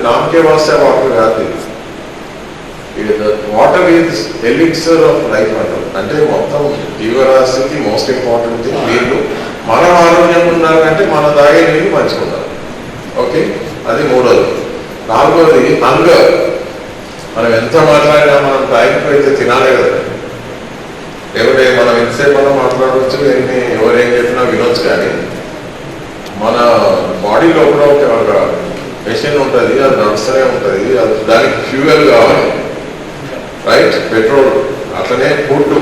నామకే వాస్తే water కాదు. Water is elixir of life అంటారు. అంటే మొత్తం జీవరాశికి మోస్ట్ ఇంపార్టెంట్ థింగ్ నీళ్ళు. మనం ఆరోగ్యంగా ఉండాలంటే మన తాగే నీళ్ళు మంచిగా ఉండాలి. ఓకే, అది మూడోది. నాలుగోది హంగర్. మనం ఎంత మాట్లాడినా మనం టైంకి అయితే తినాలి కదా. మనం ఎంతసేపు మనం మాట్లాడవచ్చు, ఎవరేం చెప్పినా వినొచ్చు, కానీ మన బాడీలో కూడా ఒక మెషిన్ ఉంటుంది, అది నడుస్తూనే ఉంటుంది. అది దానికి ఫ్యూయల్ కావాలి, రైట్? పెట్రోల్. అట్లనే food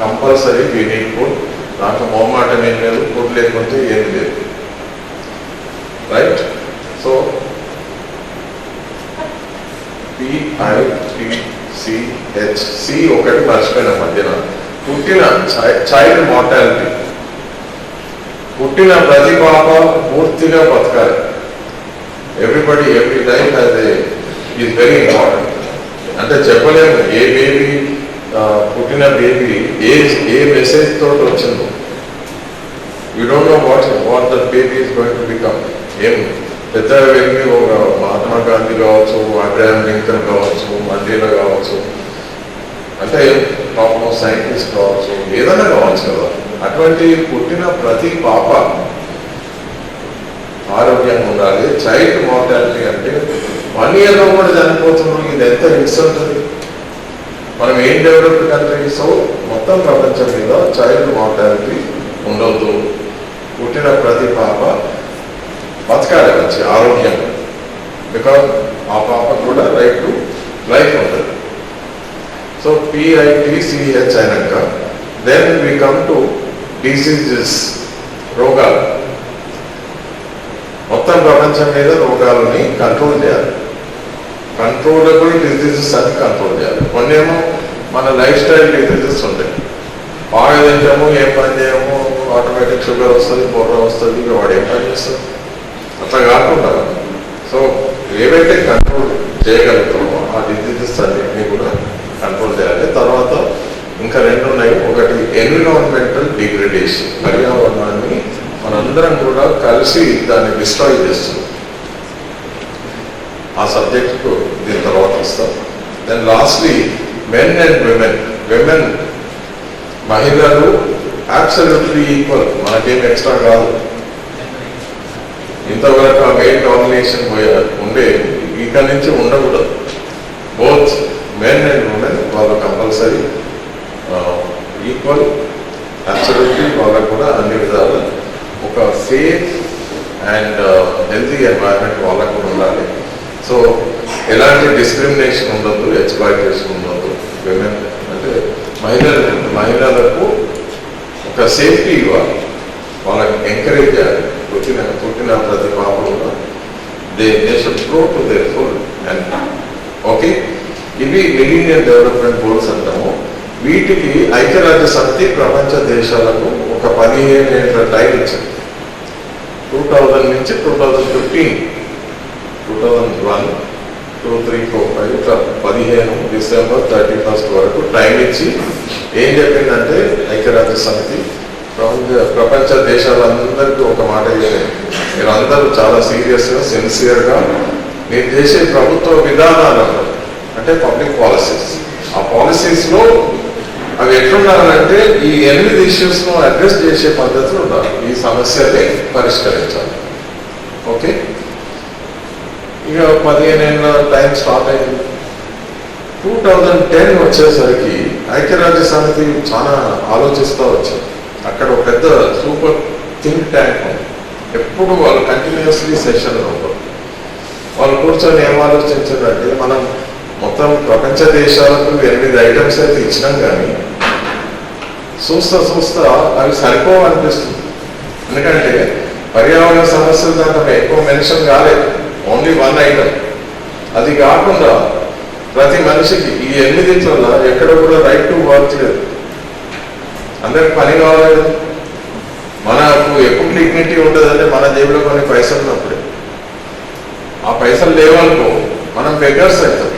compulsory, we need food. దాంట్లో మొహమాటం ఏం లేదు, ఫుడ్ లేకపోతే ఏం లేదు, రైట్? సో PITCH ఒకటి మర్చిపోయిన మధ్యన. పుట్టిన చైల్డ్ మార్టాలిటీ. పుట్టిన ప్రతి పాప పూర్తిగా బతకాలి. Everybody every life is very important. అంటే చెప్పలేము ఏ బేబీ, పుట్టిన బేబీ ఏ మెసేజ్ తోటి వచ్చిందో. You don't know what that baby is going to become. ఏం పెద్ద వ్యక్తి, ఒక మహాత్మా గాంధీ కావచ్చు, అబ్రహాం లింకన్ కావచ్చు, మండేలా కావచ్చు, అంటే టాప్ మోస్ట్ సైంటిస్ట్ కావచ్చు, ఏదైనా కావచ్చు కదా. అటువంటి పుట్టిన ప్రతి పాప ఆరోగ్యంగా ఉండాలి. చైల్డ్ మార్టాలిటీ అంటే 1 yearలో కూడా చనిపోతున్నారు. ఇది ఎంత ఇన్సల్ట్ అది. మనం ఏం డెవలప్డ్ కంట్రీ. సో మొత్తం ప్రపంచం మీద చైల్డ్ మార్టాలిటీ ఉండవద్దు. పుట్టిన ప్రతి పాప బతకాలి మంచి ఆరోగ్యంగా. బికాజ్ ఆ పాప కూడా రైట్ టు లైఫ్ ఉంటుంది. సో PITCH అయినాక then we come to diseases, రోగాలు. మొత్తం ప్రపంచం మీద రోగాలని కంట్రోల్ చేయాలి. కంట్రోలబుల్ డిసీజెస్ అని కంట్రోల్ చేయాలి. కొన్నేమో మన లైఫ్ స్టైల్ డిసీజెస్ ఉంటాయి. బాగా తింటాము, ఏం పని చేయము, ఆటోమేటిక్ షుగర్ వస్తుంది, బొర్ర వస్తుంది, వాడు ఏం పని చేస్తుంది. అట్లా కాకుండా సో ఏవైతే కంట్రోల్ చేయగలుగుతామో ఆ డిసీజెస్ అన్నింటినీ కూడా కంట్రోల్ చేయాలి. తర్వాత ఇంకా 2 ఉన్నాయి. ఒకటి ఎన్విరాన్మెంటల్ డిగ్రేడేషన్. పర్యావరణాన్ని మనందరం కూడా కలిసి దాన్ని డిస్ట్రాయ్ చేస్తున్నాం. ఆ సబ్జెక్ట్కు దీని తర్వాత వస్తాం. Then lastly men and women. Women, మహిళలు అబ్సల్యూట్లీ ఈక్వల్. మనకేం ఎక్స్ట్రా కాదు. ఇంతవరకు ఆ మెయిన్ డామినేషన్ ఉండే, ఇక్కడి నుంచి ఉండకూడదు. బోత్ మెన్ అండ్ ఉమెన్ వాళ్ళు కంపల్సరీ ఈక్వల్, అబ్సల్యూట్లీ. వాళ్ళకు కూడా అన్ని విధాలు ఒక సేఫ్ అండ్ హెల్తీ ఎన్వైరన్మెంట్ వాళ్ళకు కూడా ఉండాలి. సో ఎలాంటి డిస్క్రిమినేషన్ ఉండదు, ఎక్స్‌ప్లాయిటేషన్ ఉండదు. విమెన్ అంటే మహిళలకు ఒక సేఫ్టీ ఇవ్వాలి, వాళ్ళకి ఎంకరేజ్ చేయాలి. పుట్టిన ప్రతి పాప కూడా they should grow to their full. And okay, ఇవి మిలీనియల్ డెవలప్మెంట్ గోల్స్ అంటాము. వీటికి ఐక్యరాజ్య సమితి ప్రపంచ దేశాలకు ఒక 15 ఏళ్ల టైం ఇచ్చింది. 2000 నుంచి 2015, 2001, 2, 3, 4, 5 ఇట్లా 15 డిసెంబర్ 31 వరకు టైం ఇచ్చి ఏం చెప్పిందంటే ఐక్యరాజ్య సమితి ప్రపంచ దేశాలందరికీ ఒక మాట చెప్పారు. మీరందరూ చాలా సీరియస్గా, సిన్సియర్గా మీరు చేసే ప్రభుత్వ విధానాలు అంటే పబ్లిక్ పాలసీస్, ఆ పాలసీస్లో అవి ఎట్లుండాలంటే ఈ 8 ఇష్యూస్ను అడ్రస్ చేసే పద్ధతులు ఉండాలి. ఈ సమస్యని పరిష్కరించాలి. ఓకే, ఇక 15 ఏళ్ళ టైం స్టార్ట్ అయింది. 2010 వచ్చేసరికి ఐక్యరాజ్య సమితి చాలా ఆలోచిస్తూ వచ్చింది. అక్కడ ఒక పెద్ద సూపర్ థింక్ ట్యాంక్ ఉంది. ఎప్పుడు వాళ్ళు కంటిన్యూస్లీ సెషన్లో ఉంటారు. వాళ్ళు కూర్చొని ఏం ఆలోచించారంటే, మనం మొత్తం ప్రపంచ దేశాలకు 8 ఐటమ్స్ అయితే ఇచ్చినాం, కానీ చూస్తా అవి సరిపోవనిపిస్తుంది. ఎందుకంటే పర్యావరణ సమస్యలు దాంట్లో ఎక్కువ మెన్షన్ కాలేదు, ఓన్లీ 1 ఐటమ్. అది కాకుండా ప్రతి మనిషికి ఈ 8 ఎక్కడ కూడా రైట్ టు వర్క్ లేదు. అందరికి పని కావాలి. మనకు ఎప్పుడు డిగ్నిటీ ఉంటుందంటే మన జేబులో కొన్ని పైసలు ఉన్నప్పుడే. ఆ పైసలు లేవనుకో మనం బెగ్గర్స్ అవుతాం.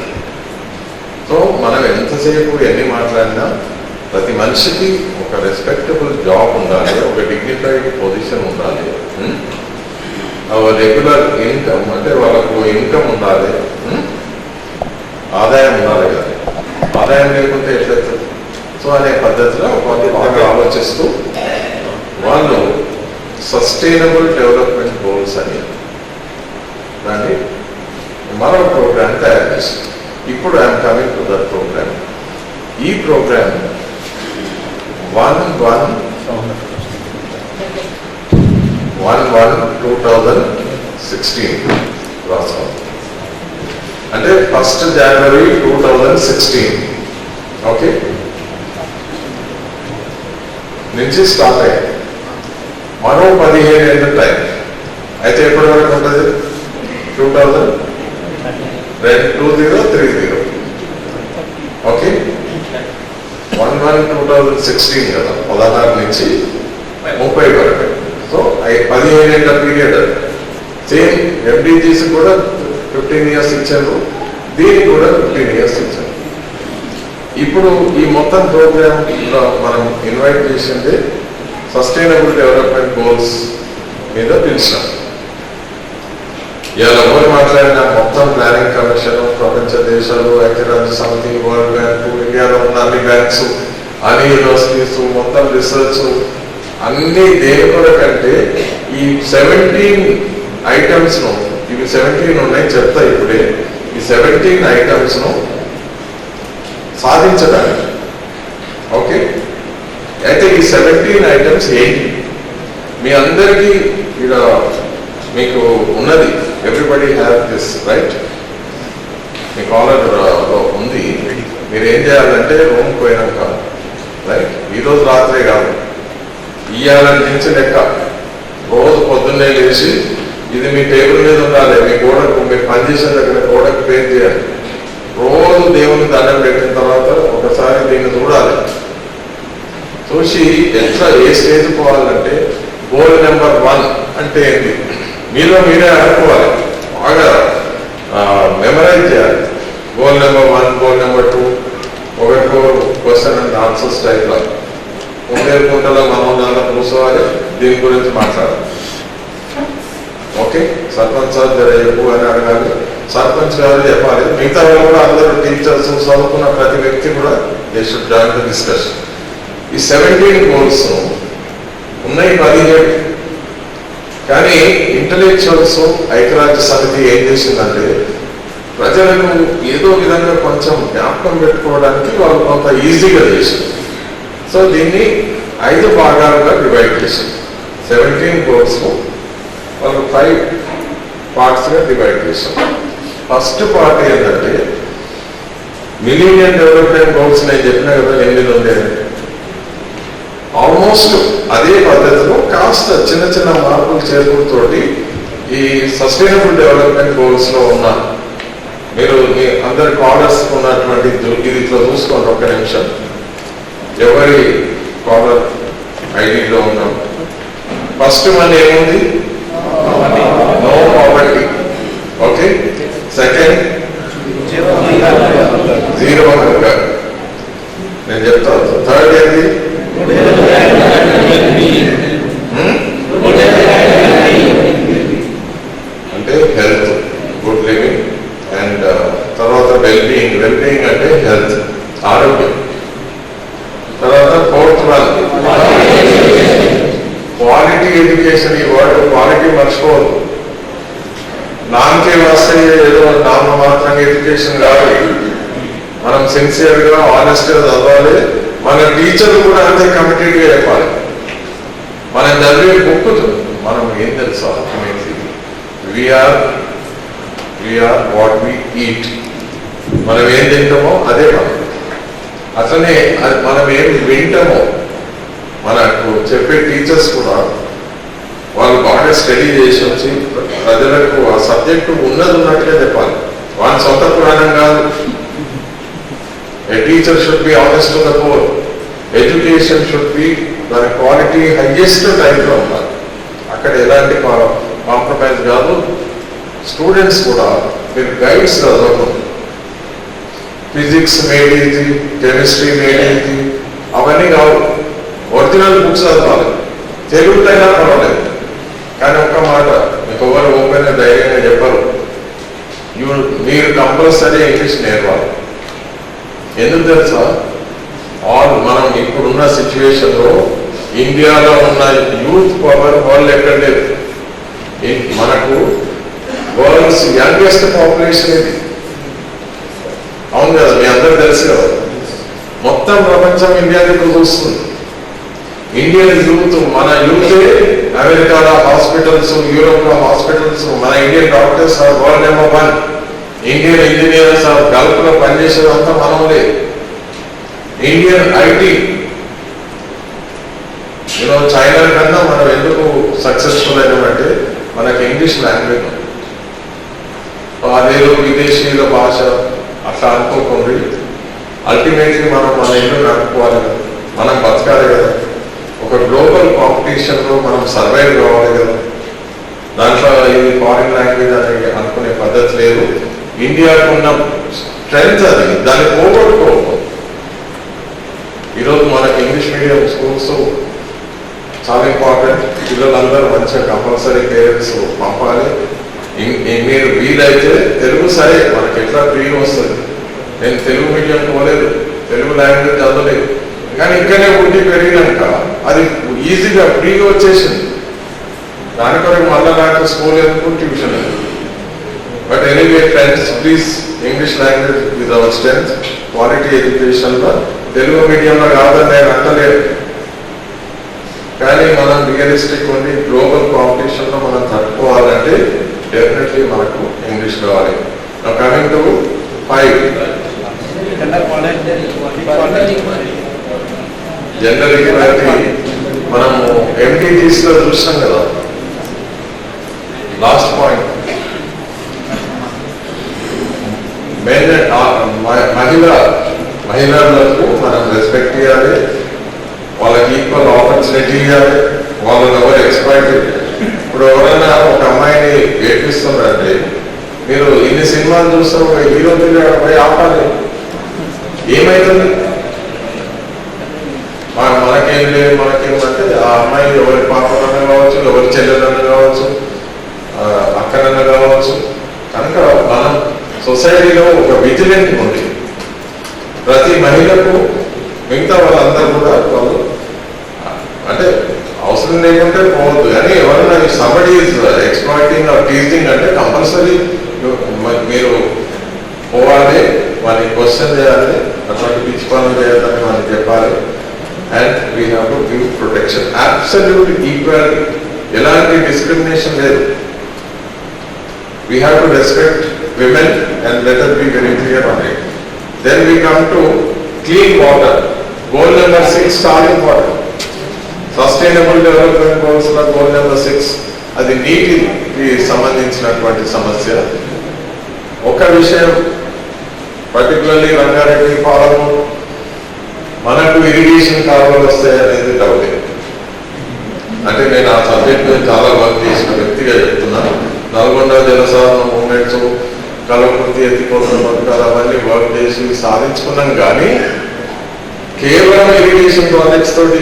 సో మనం ఎంతసేపు ఎన్ని మాట్లాడినా ప్రతి మనిషికి ఒక రెస్పెక్టబుల్ జాబ్ ఉండాలి, ఒక డిగ్నిఫైడ్ పొజిషన్ ఉండాలి. రెగ్యులర్ ఇన్కమ్, అంటే వాళ్ళకు ఇన్కమ్ ఉండాలి, ఆదాయం ఉండాలి కదా, ఆదాయం లేకుంటే ఎట్లయితుంది. సో అనే పద్ధతిలో వాళ్ళు బాగా ఆలోచిస్తూ వాళ్ళు సస్టైనబుల్ డెవలప్మెంట్ గోల్స్ అని దాన్ని మరో ప్రోగ్రామ్ తయారు చేసి, ఇప్పుడు I'm coming to that program. ఈ ప్రోగ్రామ్ 1/1/2016 రాస్తాం. అంటే 1st January 2016 ఓకే నుంచి స్టార్ట్ అయ్యాయి. మరో 15 ఏళ్ళ టైం అయితే ఎప్పటి వరకు ఉంటుంది? 2030 ఓకే 1/1/2016 కదా, 16 నుంచి 30 వరకు. సో 15 ఏళ్ళ పీరియడ్. సేమ్ MDGs కూడా 15 years ఇచ్చారు, దీనికి కూడా 15 years ఇచ్చారు. ఇప్పుడు ఈ మొత్తం ప్రోగ్రామ్ మనం ఇన్వైట్ చేసింది సస్టైనబుల్ డెవలప్మెంట్ గోల్స్ మీద పిలిచాం. ఇలా ఎవరు మాట్లాడినా మొత్తం ప్లానింగ్ కమిషన్, ప్రపంచ దేశాలు, ఐక్యరాజ్య సమితి, వరల్డ్ బ్యాంకు, ఇండియాలో ఉన్న అన్ని బ్యాంక్స్, అన్ని యూనివర్సిటీస్, మొత్తం రీసెర్చ్ అన్ని దేని కొరకంటే ఈ 17 items ను, ఇవి 17 ఉన్నాయి చెప్తా ఇప్పుడే, ఈ 17 items ను సాధించడానికి. ఓకే అయితే ఈ 17 items ఏంటి మీ అందరికీ ఇక్కడ మీకు ఉన్నది, ఎవ్రీబడి హ్యావ్ దిస్ రైట్, మీ కాలర్ ఉంది. మీరు ఏం చేయాలంటే రూమ్ పోయినాక రైట్, ఈరోజు రాత్రే కాదు, ఇవాళ నుంచి లెక్క రోజు పొద్దున్నే లేచి ఇది మీ టేబుల్ మీద ఉండాలి, మీ గోడకు, మీరు పనిచేసిన దగ్గర గోడకు పేరు చేయాలి. రోజు దేవుని దండం పెట్టిన తర్వాత ఒకసారి దీన్ని చూడాలి. చూసి ఎట్లా ఏ స్టేజ్ పోవాలంటే గోల్ నెంబర్ 1 అంటే ఏంటి మీలో మీరే అనుకోవాలి, బాగా మెమరైజ్ చేయాలి. గోల్ నెంబర్ 1, గోల్ నెంబర్ 2, ఒకటికో క్వశ్చన్ అండ్ ఆన్సర్స్ టైప్లో ఉండేకుంటలో మనం కూర్చోవాలి, దీని గురించి మాట్లాడాలి. ఓకే సర్పంచ్ సార్ జర చెప్పు అని అడగాలి, సర్పంచ్ గారు చెప్పాలి, మిగతా కూడా అందరూ టీచర్స్, చదువుకున్న ప్రతి వ్యక్తి కూడా they should join the discussion. ఈ 17 గోల్స్ ఉన్నాయి 17, కానీ ఇంటలెక్చువల్స్ ఐక్యరాజ్య సమితి ఏం చేసిందంటే ప్రజలకు ఏదో విధంగా కొంచెం జ్ఞాపకం పెట్టుకోవడానికి వాళ్ళు కొంత ఈజీగా చేసింది. సో దీన్ని 5 భాగాలుగా డివైడ్ చేసింది. 17 గోల్స్ వాళ్ళు 5 పార్ట్స్గా డివైడ్ చేసాం. ఫస్ట్ పార్ట్ ఏంటంటే మిలీనియం డెవలప్మెంట్ గోల్స్ నేను చెప్పినా కదా 8 ఉండేది, ఆల్మోస్ట్ అదే పద్ధతిలో కాస్త చిన్న చిన్న మార్పులు చేర్పులతోటి ఈ సస్టైనబుల్ డెవలప్మెంట్ గోల్స్ లో ఉన్న మీరు మీ అందరి కాలర్స్ ఉన్నటువంటి ఇది ఇట్లా చూసుకోండి ఒక్క నిమిషం. ఎవరి కాలర్ ఐడిలో ఉన్నాం. ఫస్ట్ వన్ ఏముంది? No poverty. Okay second zero hunger. నేను చెప్తాను. థర్డ్ ఏంటి? అంటే హెల్త్, గుడ్ లివింగ్ అండ్ తర్వాత వెల్బీయింగ్. వెల్బీయింగ్ అంటే హెల్త్, ఆరోగ్యం. తర్వాత ఫోర్త్ వన్ క్వాలిటీ ఎడ్యుకేషన్. ఈ వర్డ్ క్వాలిటీ మర్చిపోవద్దు. నామకే వస్తే ఏదో నామ మాత్రంగా ఎడ్యుకేషన్ కాదు. మనం సిన్సియర్ గా ఆనెస్ట్ గా చదవాలి. మన టీచర్లు కూడా అంతే కమిటెడ్ గా చెప్పాలి. మనం చదివే బుక్ మనం ఏం తెలుసు ultimately we are what we eat. మనం ఏం తింటామో అదే మనం. అట్లనే మనం ఏం వింటామో మనకు చెప్పే టీచర్స్ కూడా వాళ్ళు బాగా స్టడీ చేసి వచ్చి ప్రజలకు ఆ సబ్జెక్టు ఉన్నట్టుగా చెప్పాలి. వాళ్ళ సొంత పురాణం కాదు. A teacher should be honest to the core. Education should be దాని క్వాలిటీ హైయెస్ట్ టైంలో ఉండాలి. అక్కడ ఎలాంటి కాంప్రమైజ్ కాదు. స్టూడెంట్స్ కూడా మీరు గైడ్స్ చదవకూడదు. Physics made easy, chemistry made easy అవన్నీ కావు. ఒరిజినల్ బుక్స్ చదవాలి. తెలుగులో అయినా పర్వాలేదు. కానీ ఒక్క మాట మీకు ఎవరు ఓపెన్ ధైర్యంగా చెప్పరు. మీరు కంపల్సరీ ఇంగ్లీష్ నేర్వాలి. ఎందుకు తెలుసా? మనం ఇప్పుడున్న సిచ్యువేషన్లో ఇండియాలో ఉన్న యూత్ పవర్ వరల్డ్ ఎక్కడ లేదు. మనకు వరల్డ్స్ యంగెస్ట్ పాపులేషన్ ఇది. అవును కదా, మీ అందరూ తెలుసు కదా. మొత్తం ప్రపంచం ఇండియా ఇప్పుడు చూస్తుంది. ఇండియన్ యూత్, మన యూతే అమెరికాలో హాస్పిటల్స్, యూరోప్ లో హాస్పిటల్స్, మన Indian doctors are world number 1. Indian engineers are Gulf లో పనిచేసేదంతా మనం లేదు. ఇండియన్ ఐటీ, చైనా కన్నా మనం ఎందుకు సక్సెస్ఫుల్ అయినామంటే మనకి ఇంగ్లీష్ లాంగ్వేజ్ ఉంది. అదేదో విదేశీయుల భాష అట్లా అనుకోకుండా అల్టిమేట్లీ మనం మన ఇల్లు నడుపుకోవాలి కదా, మనం బతకాలి కదా. ఒక గ్లోబల్ కాంపిటీషన్లో మనం సర్వైవ్ కావాలి కదా. దాంట్లో ఇది ఫారిన్ లాంగ్వేజ్ అనేది అనుకునే పద్ధతి లేదు. ఇండియాకు ఉన్న స్ట్రెంగ్త్ అది, దాన్ని పోగొట్టుకోవద్దు. ఈరోజు మనకి ఇంగ్లీష్ మీడియం స్కూల్స్ చాలా ఇంపార్టెంట్. పిల్లలందరూ మంచిగా కంపల్సరీ పేరెంట్స్ పంపాలి. మీరు వీలైతే తెలుగు సరే, మనకి ఎట్లా ఫ్రీగా వస్తుంది. నేను తెలుగు మీడియం పోలేదు, తెలుగు లాంగ్వేజ్ చదవలేదు, కానీ ఇక్కడనే ఉండి పెరిగినాక అది ఈజీగా ఫ్రీగా వచ్చేసింది. దాని కొరకు మళ్ళీ నాకు స్కూల్ ఎందుకు, ట్యూషన్ ఎందుకు. But anyway friends, please English language with our strength, quality ఎడ్యుకేషన్లో తెలుగు మీడియంలో కాదని నేను అంటలేదు. కానీ మనం రియలిస్టిక్ ఉండి గ్లోబల్ కాంపిటీషన్లో మనం తట్టుకోవాలంటే డెఫినెట్లీ మనకు ఇంగ్లీష్ కావాలి. Coming to 5, gender equality. మనము ఎంటీజీస్ లో చూసాం కదా. లాస్ట్ పాయింట్, మహిళలకు మనం రెస్పెక్ట్ ఇవ్వాలి, వాళ్ళకి ఈక్వల్ ఆపర్చునిటీ ఇవ్వాలి, వాళ్ళని ఎవరు ఎక్స్ప్లాయిట్. ఇప్పుడు ఎవరైనా ఒక అమ్మాయిని ఏడ్పిస్తున్నారంటే మీరు ఇన్ని సినిమాలు చూస్తే ఒక హీరో పోయి ఆపాలి, ఏమైతుంది? మనకేం లేదు, మనకేమంటే ఆ అమ్మాయి ఎవరి పాపనన్నా కావచ్చు, ఎవరి చెల్లెలన్నా కావచ్చు, అక్కడన్నా కావచ్చు. కనుక మనం సొసైటీలో ఒక విజిలెంట్ ఉంది. ప్రతి మహిళకు మిగతా వాళ్ళందరూ కూడా వాళ్ళు అంటే అవసరం లేకుంటే పోవద్దు, కానీ ఎవరైనా సంబడి ఎక్స్ప్లాయిటింగ్ ఆర్ టీజింగ్ అంటే కంపల్సరీ మీరు పోవాలి, వాళ్ళని క్వశ్చన్ చేయాలి, అటువంటి పిచ్చి పనులు చేయాలని వాళ్ళకి చెప్పాలి. And we have to give protection, absolute equality, ఎలాంటి డిస్క్రిమినేషన్ లేదు. We have to respect women and let us be very clear on it. Then we come to clean water. Goal number 6 చాలా ఇంపార్టెంట్. సస్టైనబుల్ డెవలప్మెంట్ గోల్స్ లో goal number 6 అది నీటికి సంబంధించినటువంటి సమస్య. ఒక విషయం పర్టికులర్లీ రంగారెడ్డి పాలము మనకు ఇరిగేషన్ కాలువలు వస్తాయనేది డౌట్. అంటే నేను ఆ సబ్జెక్ట్ మీద చాలా వర్క్ చేసిన వ్యక్తిగా చెప్తున్నాను. నల్గొండ జలసాధన మూవ్మెంట్స్, కలవృత్తి ఎత్తిపోతున్న పథకాలు అవన్నీ వర్క్ చేసి సాధించుకున్నాం. కానీ కేవలం ఇరిగేషన్ ప్రాజెక్ట్స్ తోటి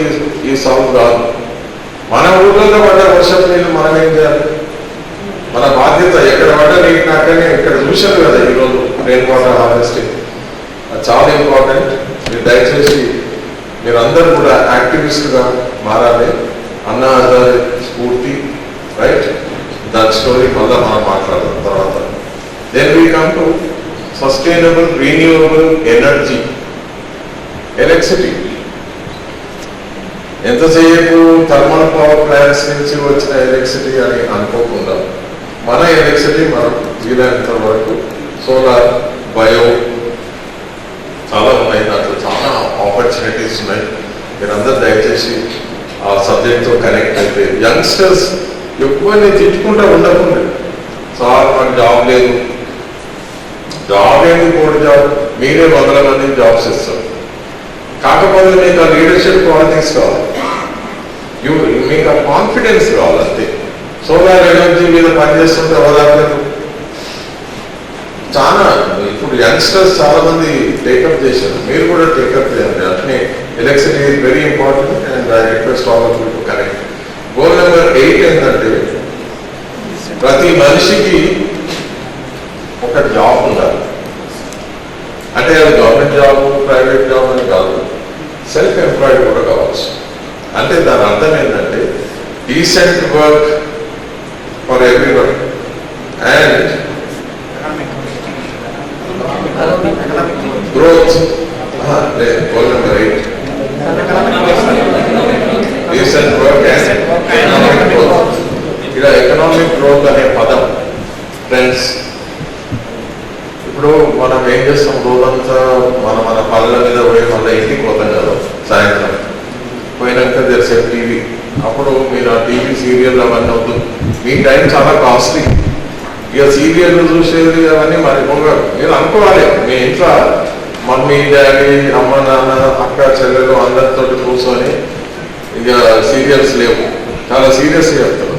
ఈ సాల్వ్ కాదు. మన ఊళ్ళలో పడ్డ వర్షపు నీళ్ళు మనం ఏం చేయాలి? మన బాధ్యత. ఎక్కడ పడ్డ నీటి నాకనే ఇక్కడ చూశారు కదా ఈరోజు రెయిన్ వాటర్ హార్వెస్టింగ్, అది చాలా ఇంపార్టెంట్. మీరు దయచేసి మీరందరూ కూడా యాక్టివిస్ట్గా మారాలి. అన్నా హజారే స్ఫూర్తి, రైట్? దట్ స్టోరీ మళ్ళీ మనం మాట్లాడదాం తర్వాత. Then we come to sustainable renewable energy, electricity. ఎంతసేపు థర్మల్ పవర్ ప్లాంట్స్ నుంచి వచ్చిన ఎలక్ట్రిసిటీ అని అనుకోకుండా మన ఎలక్ట్రిసిటీ మనం వీలైనంత వరకు సోలార్, బయో చాలా ఉన్నాయి. దాంట్లో చాలా ఆపర్చునిటీస్ ఉన్నాయి. మీరందరూ దయచేసి ఆ సబ్జెక్ట్తో కనెక్ట్ అయితే యంగ్స్టర్స్ ఎక్కువ తిట్టుకుంటూ ఉండకుండా, సార్ మాకు జాబ్ లేదు, జాబ్ ఏంటి, కోటి జాబ్, మీరే 100 మందికి జాబ్స్ ఇస్తారు. కాకపోతే మీకు ఆ లీడర్షిప్ క్వాలిటీస్ కావాలి, మీకు ఆ కాన్ఫిడెన్స్ కావాలి అంతే. సోలార్ ఎనర్జీ మీద పనిచేస్తుంటే ఎవరు చాలా ఇప్పుడు యంగ్స్టర్స్ చాలా మంది టేకప్ చేశారు. మీరు కూడా టేకప్ చేయండి. అట్నే electricity is very important and I request all of you to connect. Goal number 8 ఏంటంటే ప్రతి మనిషికి ఒక జాబ్ ఉండాలి. అంటే అది గవర్నమెంట్ జాబ్, ప్రైవేట్ జాబ్ అని కాదు, సెల్ఫ్ ఎంప్లాయిడ్ కూడా కావచ్చు. అంటే దాని అర్థం ఏంటంటే decent work for everyone and growth. Goal number 8, decent work and economic growth. ఇలా ఎకనామిక్ గ్రోత్ అనే పదం ఫ్రెండ్స్, ఇప్పుడు మనం ఏం చేస్తాం, రోజంతా మన మన పనుల మీద పోయి మళ్ళీ ఇంటికి పోతాం కదా సాయంత్రం. పోయినాక తెలిసే టీవీ, అప్పుడు మీరు ఆ టీవీ సీరియల్ అవన్నీ అవుతుంది. మీ టైం చాలా కాస్ట్లీ. ఇక సీరియల్ చూసేది అవన్నీ మరిపోగా మీరు అనుకోవాలి, మీ ఇంట్లో మమ్మీ, డాడీ, అమ్మ, నాన్న, అక్క, చెల్లెలు అందరితో కూర్చొని ఇక సీరియల్స్ లేవు. చాలా సీరియస్గా చెప్తారు.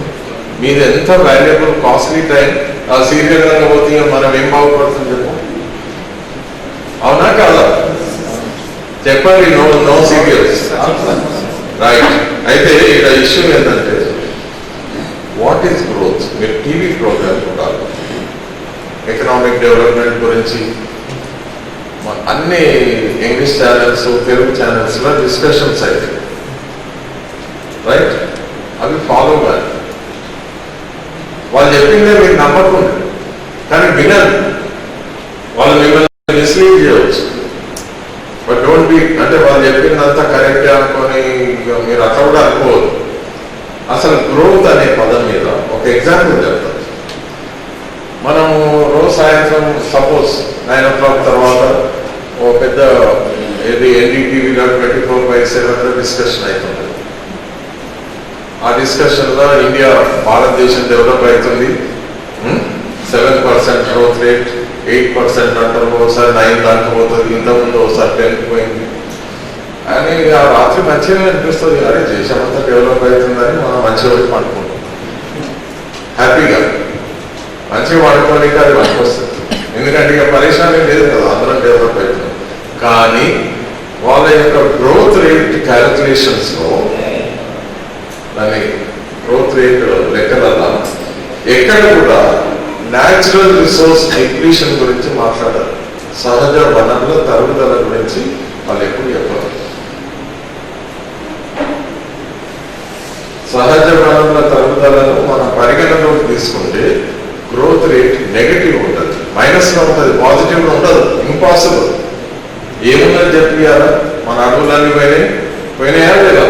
మీది ఎంత వాల్యుబుల్ కాస్ట్లీ టైం. ఆ సీరియల్ పోతే మనం ఏం బాగుపడుతుంది చెప్పు, అవునా కాదా? చెప్పండి. No no serials, right? అయితే ఇక్కడ ఇష్యూ ఏంటంటే వాట్ ఈస్ గ్రోత్. మీరు టీవీ ప్రోగ్రామ్ చూడాలి, ఎకనామిక్ డెవలప్మెంట్ గురించి అన్ని ఇంగ్లీష్ ఛానల్స్, తెలుగు ఛానల్స్లో డిస్కషన్స్ అయితే, రైట్? అవి ఫాలో కాదు. వాళ్ళు చెప్పిందే మీరు నమ్మకుండా, కానీ వినరు. వాళ్ళు మిమ్మల్ని మిస్లీడ్ చేయవచ్చు. బట్ డోంట్ బి, అంటే వాళ్ళు చెప్పిందంతా కరెక్టే అనుకొని మీరు అట్లా కూడా అనుకోవద్దు. అసలు గ్రోత్ అనే పదం మీద ఒక ఎగ్జాంపుల్ చెప్తాను. మనము రోజు సాయంత్రం సపోజ్ 9 o'clock తర్వాత ఓ పెద్ద ఏది ఎన్డీటీవీలో 24/7 డిస్కషన్ అవుతుంది. ఆ డిస్కషన్లో ఇండియా, భారతదేశం డెవలప్ అవుతుంది, 7% గ్రోత్ రేట్, 8% అంటారు, ఒకసారి 9 దాకా పోతుంది, ఇంతకుముందు ఒకసారి 10 పోయింది అని. ఆ రాత్రి మంచిగా అనిపిస్తుంది, అరే దేశం అంతా డెవలప్ అవుతుందని మనం మంచిగా పండుకుంటాం, హ్యాపీగా మంచిగా పండుకోనికి అది మనకు వస్తుంది. ఎందుకంటే ఇక పరేషానీ లేదు కదా, అందరం డెవలప్ అవుతుంది. కానీ వాళ్ళ యొక్క గ్రోత్ రేట్ క్యాలిక్యులేషన్స్లో, దాని గ్రోత్ రేట్ లెక్కలల్లా ఎక్కడ కూడా న్యాచురల్ రిసోర్స్ డిప్లీషన్ గురించి మాట్లాడారు. సహజ వనరుల తరుగుదల గురించి వాళ్ళు ఎప్పుడు చెప్పారు. సహజ వనరుల తరుగుదలను మనం పరిగణలోకి తీసుకుంటే గ్రోత్ రేట్ నెగటివ్ ఉంటుంది, మైనస్గా ఉంటుంది, పాజిటివ్గా ఉండదు. ఇంపాసిబుల్. ఏమున్నది చెప్పియాలా? మన అడవులన్నీ పోయినాయా లేదా?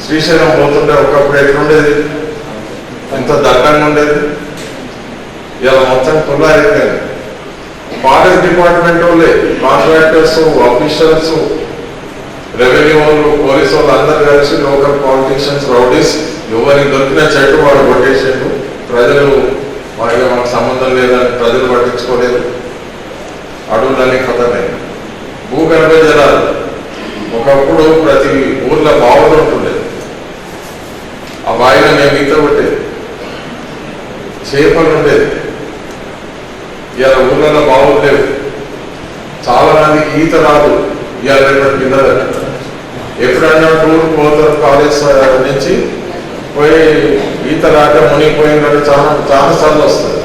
శ్రీశైలం పోతుంటే ఒకప్పుడు ఎట్లుండేది, ఎంత దట్టంగా ఉండేది, ఇలా మొత్తం కుల్లా అయిపోయింది. ఫారెస్ట్ డిపార్ట్మెంట్ వాళ్ళే, కాంట్రాక్టర్స్, ఆఫీషియల్స్, రెవెన్యూ వాళ్ళు, పోలీసు వాళ్ళు అందరు కలిసి లోకల్ పాలిటీషియన్స్, రౌడీస్, ఎవరికి దొరికిన చెట్టు వాడు కొట్టేసాడు. ప్రజలు వాడిగా మాకు సంబంధం లేదని ప్రజలు పట్టించుకోలేదు. అడవులన్నీ ఖతమైంది. భూగర్భ జలాలు, ఒకప్పుడు ప్రతి ఊర్లో బావులు ఉంటుండేది. ఆ బావిలో మేము ఈత కొట్టేది, చేపలు ఉండేది. ఇవాళ ఊళ్ళలో బావులు లేవు, చాలా మందికి ఈత రాదు. ఇవాళ రేపటి పిల్లలు ఎప్పుడన్నా టూర్ పోతారు, కాలేజ్ నుంచి పోయి ఈత రాక మునిగిపోయిందని చాలా సార్లు వస్తుంది.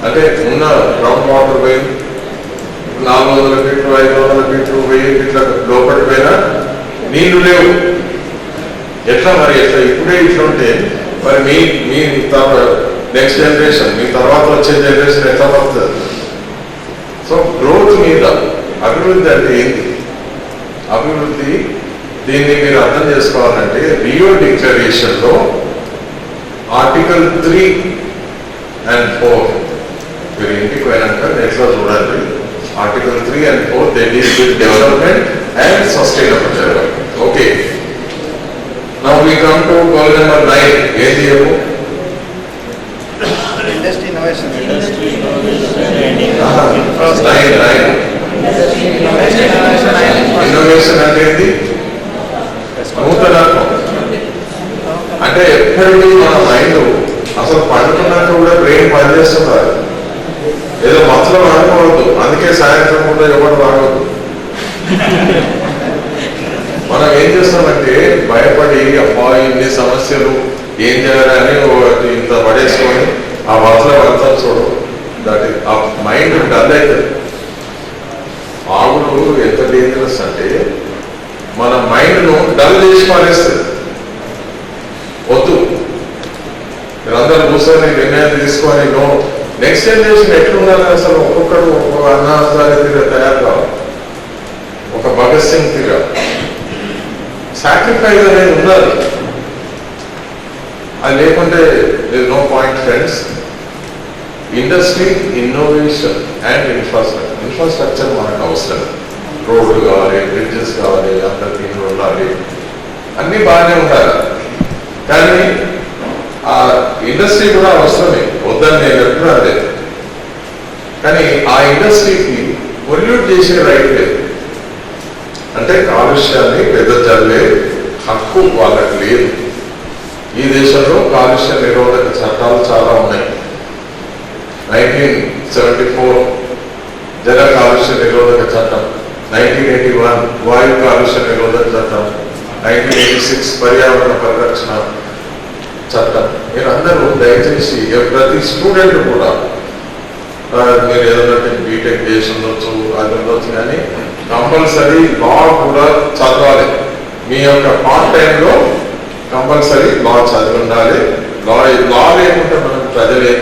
అంటే ఉన్న గ్రౌండ్ వాటర్ పోయి 400 ఫీట్లు, 500 ఫీట్లు, 1000 ఫీట్ల లోపలికి పోయినా నీళ్లు లేవు. ఎట్లా మరి? ఎట్లా ఇప్పుడే ఇట్లుంటే మరి మీ నెక్స్ట్ జనరేషన్, మీ తర్వాత వచ్చే జనరేషన్ ఎట్లా పడుతుంది? సో గ్రోత్ మీద అభివృద్ధి అంటే ఏంటి? అభివృద్ధి, దీన్ని మీరు అర్థం చేసుకోవాలంటే రియో డిక్లరేషన్లో ఆర్టికల్ 3 and 4 మీరు ఇంటికి పోయినాక నెట్లో చూడండి. Article 3 and 4 they deal with development and sustainable development. Okay, now we come to goal number 9. ఏంటి చెప్పు? Industry innovation. ఇన్నోవేషన్ అంటే ఏంటి? నూతనత్వం. అంటే ఎప్పటికీ మన మైండ్ అసలు పండుకున్నాక కూడా బ్రెయిన్ పనిచేస్తున్నారు. ఏదో మొత్తం అనుకోవద్దు. అందుకే సాయంత్రం కూడా ఎవరు రావద్దు. మనం ఏం చేస్తామంటే భయపడి, అబ్బా ఇన్ని సమస్యలు, ఏం చేయాలని ఇంత పడేసుకొని ఆ వలస చూడు, దట్ ఈస్ ఆ మైండ్ డల్ అవుతుంది. ఆవులు ఎంత డేంజరస్ అంటే మన మైండ్ను డల్ చేసి పారేస్తుంది. వద్దు, మీరందరూ కూర్చొని నిర్ణయం తీసుకొని నెక్స్ట్ జనరేషన్ ఎట్లుండాలి, అసలు ఒక్కొక్కరు ఒక్కొక్క అన్నాసారి తీర తయారు కావాలి, ఒక భగత్ సింగ్ తీర సాక్రిఫైస్ అనేది ఉండాలి. అది లేకుంటే no point friends. Industry, innovation and infrastructure మనకు అవసరం. రోడ్లు కావాలి, బ్రిడ్జెస్ కావాలి, అందరికి ఇండ్లు ఉండాలి, అన్నీ బాగానే ఉండాలి. కానీ ఆ ఇండస్ట్రీ కూడా అవసరమే, వద్దని నేను ఎప్పుడు అదే. కానీ ఆ ఇండస్ట్రీకి పొల్యూట్ చేసే రైట్ లేదు. అంటే కాలుష్యాన్ని వెదజల్లే హక్కు వాళ్ళకి లేదు. ఈ దేశంలో కాలుష్య నిరోధక చట్టాలు చాలా ఉన్నాయి. 1974 జల కాలుష్య నిరోధక చట్టం, 1981 వాయు కాలుష్య నిరోధక చట్టం, 1986 పర్యావరణ పరిరక్షణ చట్టం. మీరు అందరూ దయచేసి ప్రతి స్టూడెంట్ కూడా, మీరు ఏదైనా బీటెక్ చేసి ఉండొచ్చు, అది ఉండొచ్చు, కానీ కంపల్సరీ లా కూడా చదవాలి. మీ యొక్క పార్ట్ టైంలో కంపల్సరీ లా చదివి ఉండాలి. లా లేకుంటే మనం ప్రజలే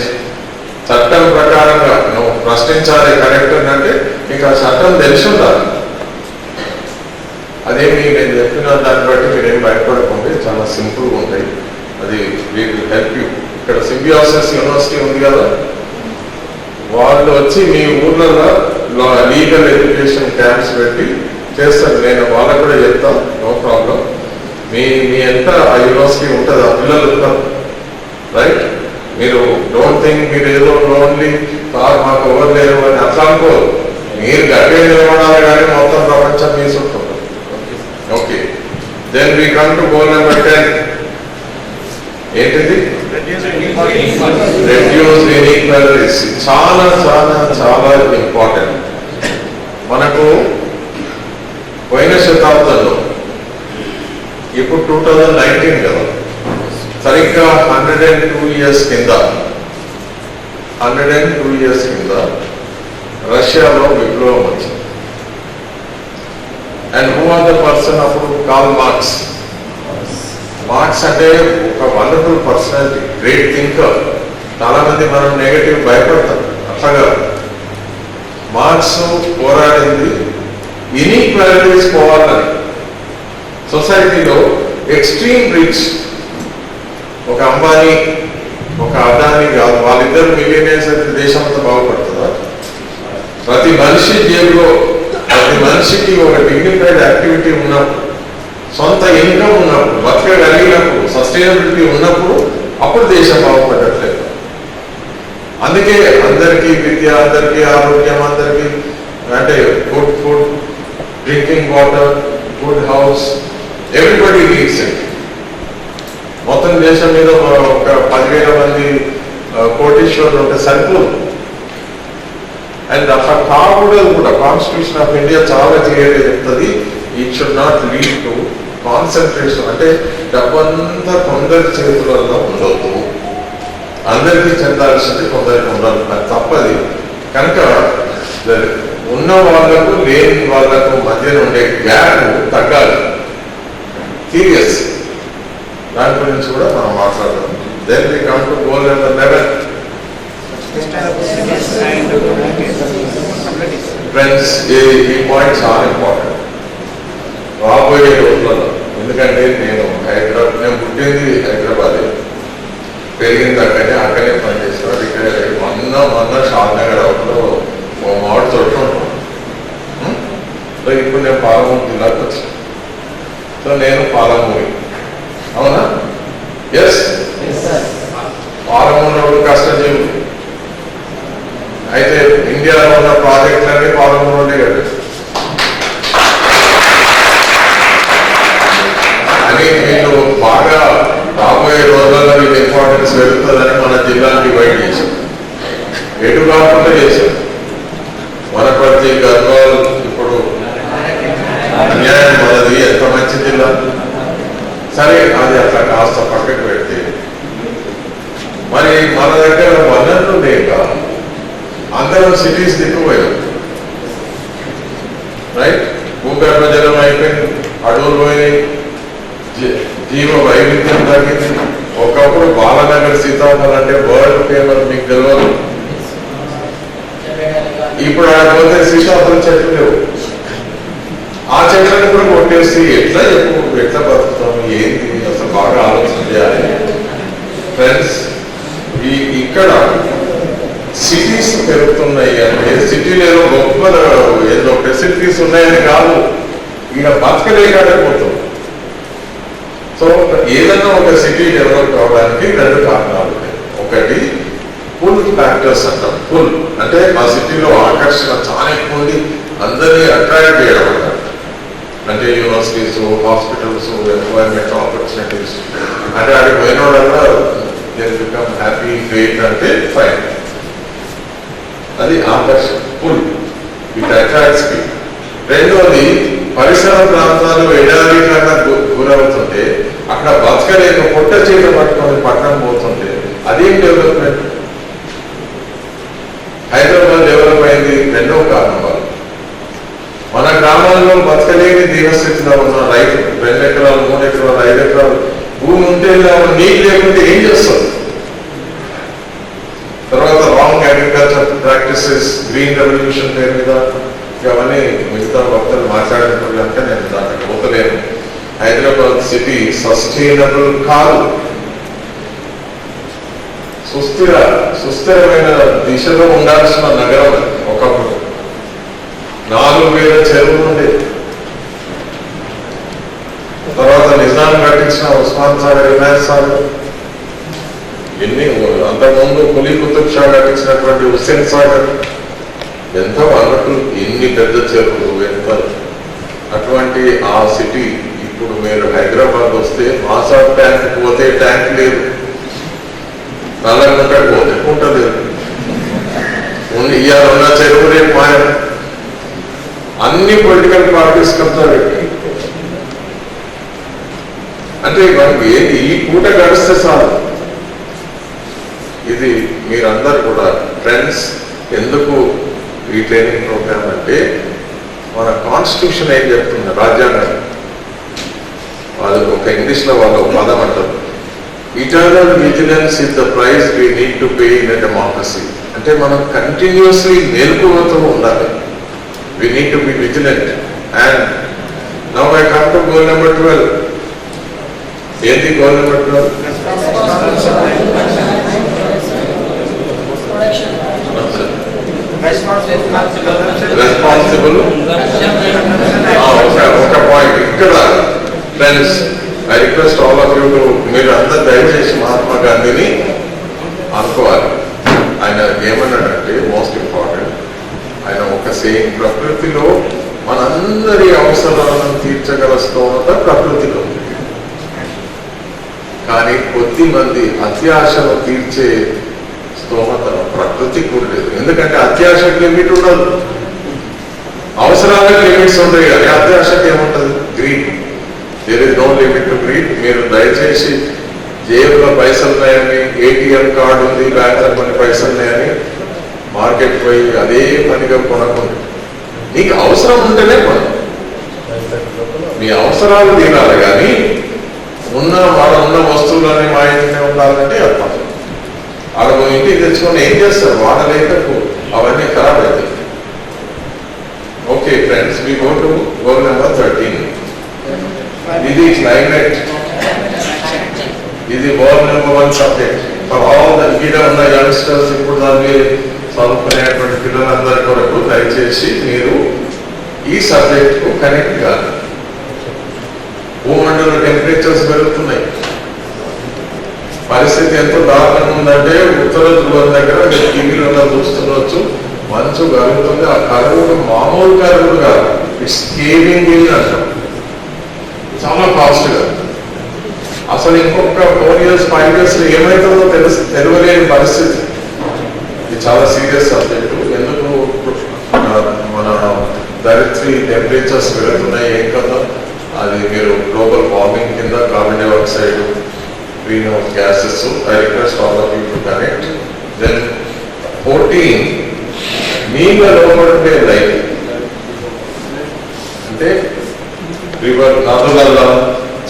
చట్టం ప్రకారంగా నువ్వు ప్రశ్నించాలి కరెక్ట్ అంటే మీకు ఆ చట్టం తెలిసి ఉండాలి. అదేమి నేను చెప్పిన దాన్ని బట్టి మీరేం భయపడకండి, చాలా సింపుల్గా ఉంటాయి. అది విల్ హెల్ప్ యూ. ఇక్కడ సింబియోసిస్ యూనివర్సిటీ ఉంది కదా, వాళ్ళు వచ్చి మీ ఊర్లలో లీగల్ ఎడ్యుకేషన్ క్యాంప్స్ పెట్టి చేస్తారు. నేను వాళ్ళకు కూడా చెప్తాను, నో ప్రాబ్లం. మీ ఎంత ఆ యూనివర్సిటీ ఉంటుంది, ఆ పిల్లలు ఉంటారు, రైట్? మీరు డోంట్ థింక్ మీరు ఏదో ఓన్లీ మాకు ఎవరు లేరు అని అట్లా అనుకోరు. మీరు గట్టిగా నిలబడాలి, కానీ మొత్తం ప్రపంచం మీ చుట్టూ. Okay, then we come to goal number 10. ఏంటిది? Reduce inequalities. చాలా చాలా చాలా ఇంపార్టెంట్. మనకు పోయిన శతాబ్దంలో, ఇప్పుడు 2019 కదా, సరిగ్గా 102 years కింద రష్యాలో విప్లవం వచ్చింది. And who are the person అప్పుడు? Karl Marx. మార్క్స్ అంటే ఒక వండర్ఫుల్ పర్సనాలిటీ, గ్రేట్ థింకర్. చాలా మంది మనం నెగటివ్ భయపడతాం, అట్లాగా మార్క్స్ పోరాడింది ఇన్ఈక్వాలిటీస్ పోవాలని. సొసైటీలో ఎక్స్ట్రీమ్ రిచ్, ఒక అంబానీ ఒక అదానీ కాదు, వాళ్ళిద్దరు మిలియనర్స్ అయితే దేశం అంతా బాగుపడుతుందా? ప్రతి మనిషి జేబులో, ప్రతి మనిషికి ఒక డిగ్నిఫైడ్ యాక్టివిటీ ఉన్నప్పుడు, సొంత ఇన్కమ్ ఉన్నప్పుడు, బతకగలిగినప్పుడు, సస్టైనబిలిటీ ఉన్నప్పుడు, అప్పుడు దేశం బాగుపడట్లేదు. అందుకే అందరికీ విద్య, అందరికీ ఆరోగ్యం, అందరికీ అంటే good food, drinking water, good house, everybody needs it. మొత్తం దేశం మీద ఒక 10,000 మంది కోటీశ్వరులు ఉంటే సరిపోదు. అండ్ అట్లా కాకూడదు కూడా. కాన్స్టిట్యూషన్ ఆఫ్ ఇండియా చాలా క్లియర్గా చెప్తుంది, it should not lead to concentration. అంటే డబ్బంతా కొందరి చేతులలో ఉండవద్దు, అందరికీ చెందాల్సింది కొందరికి ఉండాలి, అది తప్పది. కనుక ఉన్న వాళ్లకు లేని వాళ్లకు మధ్య ఉండే గ్యాప్ తగ్గాలి. సీరియస్ దాని గురించి కూడా మనం మాట్లాడదాం. Then we come to goal number 11. Friends, ఈ పాయింట్ చాలా ఇంపార్టెంట్ రాబోయే రోజులలో. ఎందుకంటే నేను పుట్టింది హైదరాబాద్, పెరిగింది అక్కడే పనిచేస్తున్నాడు. ఇక్కడ మొన్న షాద్నగర్ అవుట్లో ఓ మామిడి తోట ఉంటాను. సో ఇప్పుడు నేను పాలమూరు జిల్లాకు వచ్చాను. సో నేను పాలమూరి, అవునా? ఎస్, పాలమూరు కష్టజీవులు. అయితే ఇండియాలో ఉన్న ప్రాజెక్టులన్నీ పాలమూరులోనే కదా అని వీళ్ళు బాగా రాబోయే రోజుల్లో వీళ్ళ ఇంపార్టెన్స్ పెరుగుతుందని మన జిల్లాను డివైడ్ చేశాం. ఎటు కాకుండా చేశాం. వనపర్తి, గద్వాల్, ఇప్పుడు అన్యాయం మనది. ఎంత మంచి జిల్లా. సరే, అది అట్లా కాస్త పక్కకు పెడితే సీతాఫలం అంటే వరల్డ్ ఫేమస్, మీకు తెలియదు. ఇప్పుడు ఆడ పోతే సీతాఫలం చెట్లు లేవు. ఆ చెట్లను కూడా కొట్టేసి ఎట్లా బతుకుతాము, ఏంటి అసలు బాగా ఆలోచన చేయాలి ఫ్రెండ్స్. ఇక్కడ సిటీస్ పెరుగుతున్నాయి అంటే సిటీలో ఏదో గొప్ప ఏదో ఫెసిలిటీస్ ఉన్నాయని కాదు, ఈయన బతకలేకపోతాం. సో ఏదైనా ఒక సిటీ డెవలప్ కావడానికి రెండు కారణాలు ఉన్నాయి. ఒకటి పుల్ ఫ్యాక్టర్స్ అంటాం. పుల్ అంటే ఆ సిటీలో ఆకర్షణ చాలా ఎక్కువ ఉంది, అందరినీ అట్రాక్ట్ చేయడం అంటారు. అంటే యూనివర్సిటీస్, హాస్పిటల్స్, ఎంప్లాయ్మెంట్ ఆపర్చునిటీస్. అంటే అక్కడికి పోయిన వాళ్ళ బికమ్ హ్యాపీ, గ్రేట్ అంటే ఫైన్. అది ఆకర్షణ, పుల్, ఇట్ అట్రాక్ట్స్ పీపుల్. రెండోది పరిసర ప్రాంతాలు ఎడారీకరణ గురవుతుంటే అక్కడ బతకలేక పొట్ట చీట పట్టుకొని పట్టణం పోతుంటే అదేం డెవలప్మెంట్. హైదరాబాద్ డెవలప్ అయింది రెండో కారణం వల్ల. మన గ్రామాల్లో బతకలేని దీనస్థితిలో ఉన్న రైతు 2 ఎకరాలు, 3 ఎకరాలు, 5 ఎకరాలు భూమి ఉంటే నీళ్ళు లేకుంటే ఏం చేస్తారు. తర్వాత wrong agriculture practices, green revolution పేరు మీద అవన్నీ మిగతా భక్తులు మాట్లాడినప్పుడు కనుక నేను దానికి పోతలేను. హైదరాబాద్ సిటీ సస్టైనబుల్ కాదు, సుస్థిరమైన దిశలో ఉండాల్సిన నగరం. ఒకప్పుడు 4000 చెరువులు ఉండేవి. తర్వాత నిజాం కట్టించిన ఉస్మాన్ సాగర్, ఇనాయత్ సాగర్, ఎన్ని అంతకుముందు కులీ కుతుబ్ షా కట్టించినటువంటి హుస్సేన్ సాగర్, ఎంత వనరులు, ఎన్ని పెద్ద చెరువులు, ఎంత. అటువంటి ఆ సిటీ ఇప్పుడు మీరు హైదరాబాద్ వస్తే మాసాబ్ ట్యాంక్ పోతే ట్యాంక్ లేదు, నల్లగుంటకు పోతే కుంట లేదు, ఇవాళ ఉన్న చెరువు రేపు మాయ. అన్ని పొలిటికల్ పార్టీస్ కబ్జాలు. అంటే మనకి ఈ పూట గడిస్తే చాలు. ఇది మీరందరూ కూడా ఫ్రెండ్స్, ఎందుకు ఈ ట్రైనింగ్ ప్రోగ్రామ్ అంటే మన కాన్స్టిట్యూషన్ ఏం చెప్తుంది, రాజ్యాంగం. వాళ్ళు ఒక ఇంగ్లీష్లో వాళ్ళు ఒక పదం అంటారు, eternal vigilance is the price we need to pay in a democracy. అంటే మనం కంటిన్యూస్లీ మేల్కొల్పుతూ ఉండాలి. We need to be vigilant. And now I come to goal number 12. ఏంటి goal number 12? Responsible. ఒక పాయింట్ ఇక్కడ friends, I request all of you to, మీరు అందరు దయచేసి మహాత్మా గాంధీని అనుకోవాలి. ఆయన ఏమన్నాడంటే మోస్ట్ ఇంపార్టెంట్, ఆయన ఒక సేమ్, ప్రకృతిలో మనందరి అవసరాలను తీర్చగల స్తోమత ప్రకృతిలో, కానీ కొద్ది మంది అత్యాశను తీర్చే స్తోమత ప్రకృతికి ఉండలేదు. ఎందుకంటే అత్యాశకు లిమిట్ ఉండదు, అవసరాలకు లిమిట్స్ ఉంటాయి, కానీ అత్యాశకు ఏముంటుంది, greed. There is no limit to greed. మీరు దయచేసి జేబులో పైసలు ఉన్నాయని, ఏటీఎం కార్డు ఉంది, బ్యాంకులో కొన్ని పైసలు ఉన్నాయని మార్కెట్ పోయి అదే పనిగా కొనకుండా, నీకు అవసరం ఉంటేనే కొన, మీ అవసరాలు తీరాలి. కానీ ఉన్న వస్తువులన్నీ మా ఇంటినే ఉండాలంటే అర్థం. ఆడ ఇంటికి తెచ్చుకొని ఏం చేస్తారు, వాడలేక అవన్నీ ఖరాబ్ అవుతాయి. Okay friends, we go to goal number 13. ఇది క్లైమేట్. ఇది goal number 1 subject for all the ఇక్కడ ఉన్న యంగ్స్టర్స్. ఇప్పుడు దాన్ని చదువుకునేటువంటి పిల్లలందరి కొరకు దయచేసి మీరు ఈ సబ్జెక్ట్ కు కనెక్ట్ కాదు. భూమండల టెంపరేచర్స్ పెరుగుతున్నాయి, పరిస్థితి ఎంతో దారుణంగా ఉందంటే ఉత్తర ధ్రువం దగ్గర మీరు టీవీలో చూస్తుండొచ్చు, మంచు కలుగుతుంది. ఆ కరువు మామూలు కరువు కాదు, ఇట్స్ కేవింగ్ ఇన్ అంటాం, చాలా ఫాస్ట్ గా. అసలు ఇంకొక 4 years 5 years ఏమైతుందో తెలియలేని పరిస్థితి. ఇది చాలా సీరియస్ సబ్జెక్టు. ఎందుకు మన ధరిత్రి టెంపరేచర్స్ పెరుగుతున్నాయి, ఏం కదా అది మీరు గ్లోబల్ వార్మింగ్ కింద carbon dioxide, greenhouse gases. I request all of you to connect. Then 14 నీళ్ళలో పడితే లైఫ్ అంటే రివర్, నదులలో,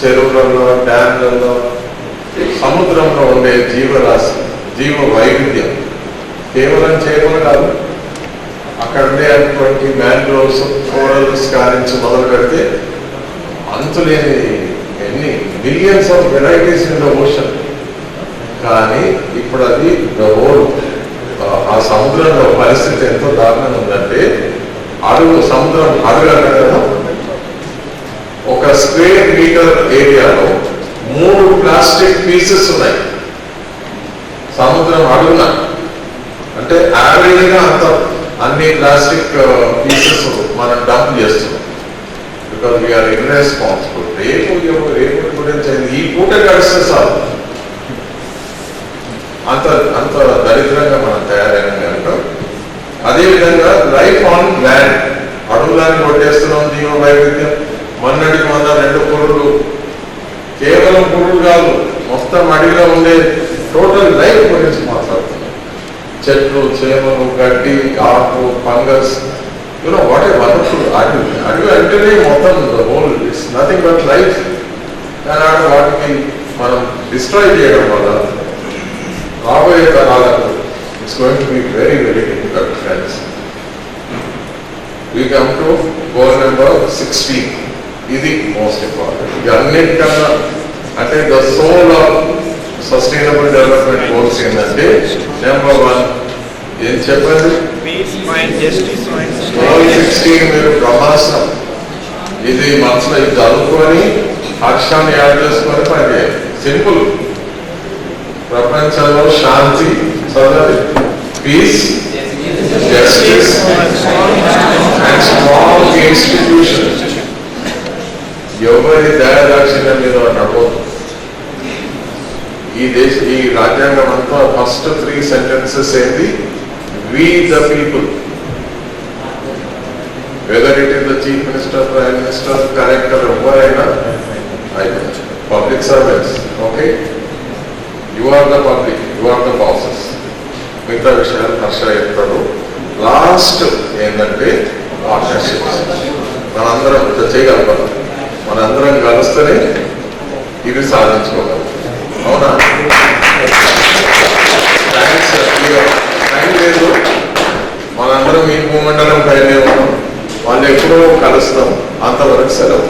చెరువులలో, డ్యామ్లలో, సముద్రంలో ఉండే జీవరాశి, జీవ వైవిధ్యం కేవలం చేపలు కాదు, అక్కడ ఉండేటువంటి మ్యాంగ్రోవ్స్, కోరల్స్ కానించి మొదలు పెడితే అంతులేని ఎన్ని millions of varieties in the ocean. కానీ ఇప్పుడు అది ద హోల్ ఆ సముద్రంలో పరిస్థితి ఎంతో దారుణంగా ఉందంటే, సముద్రం అడుగు అంటారు కదా, ఒక స్క్వేర్ మీటర్ ఏరియాలో 3 ప్లాస్టిక్ పీసెస్ ఉన్నాయి సముద్రం అడుగున. అంటే యావరేజ్ గా అంత అన్ని ప్లాస్టిక్ పీసెస్ మనం డంప్ చేస్తున్నాం. Because we are irresponsible. రేపు గురించి ఈ పూట గడిస్తే చాలు, అంత దరిద్రంగా మనం తయారైన కనుక. అదేవిధంగా లైఫ్ ఆన్ ల్యాండ్, అడుగులాన్ని కొట్టేస్తున్నాం జీవ వైవిధ్యం. మొన్నటికి 2 పురులు, కేవలం పురులు కాదు, మొత్తం అడవిలో ఉండే టోటల్ లైఫ్ గురించి మాట్లాడుతున్నాం. చెట్లు, చేమలు, గడ్డి, ఆకు, ఫంగస్, వాట్ ఏ వండర్ఫుల్ అడవి. అడవి అంటేనే మొత్తం whole, it's nothing but life. కానీ వాటిని మనం డిస్ట్రాయ్ చేయడం వల్ల రాబోయే తరాలకు it's going to be very very difficult friends. We come to goal number 16. ఇది మోస్ట్ ఇంపార్టెంట్. ఇది అన్నిటికన్నా అంటే the soul of sustainable development goals ఏంటంటే, నెంబర్ 1 ఏం చెప్పండి, గోల్ 16 మీరు బ్రహ్మాస్త్రం. ఇది మనసులో ఇది చదువుకొని అక్షరాన్ని యాడ్ చేసుకొని పనిచేయాలి. సింపుల్. ప్రపంచంలో శాంతి చదవాలి, peace, justice and strong institution. ఎవరి దయాదాక్షిణ్యం మీద నడవద్దు. ఈ రాజ్యాంగం అంతా ఫస్ట్ 3 సెంటెన్సెస్ ఏంటి, we the people. Whether it is the chief minister, prime minister, collector, ఎవరైనా public servants. Okay, you are the public, you are the bosses. మిగతా విషయాలు హర్ష చెప్తాడు. లాస్ట్ ఏంటంటే పార్ట్నర్షిప్స్. మనందరం చేయగలుగుతాం, మనందరం కలిస్తేనే ఇది సాధించుకోగలం. అవునా? టైం లేదు, మనందరం ఈ భూమండలం పైనే ఉన్నాం. వాళ్ళు ఎప్పుడో కలుస్తాం. అంతవరకు సెలవు.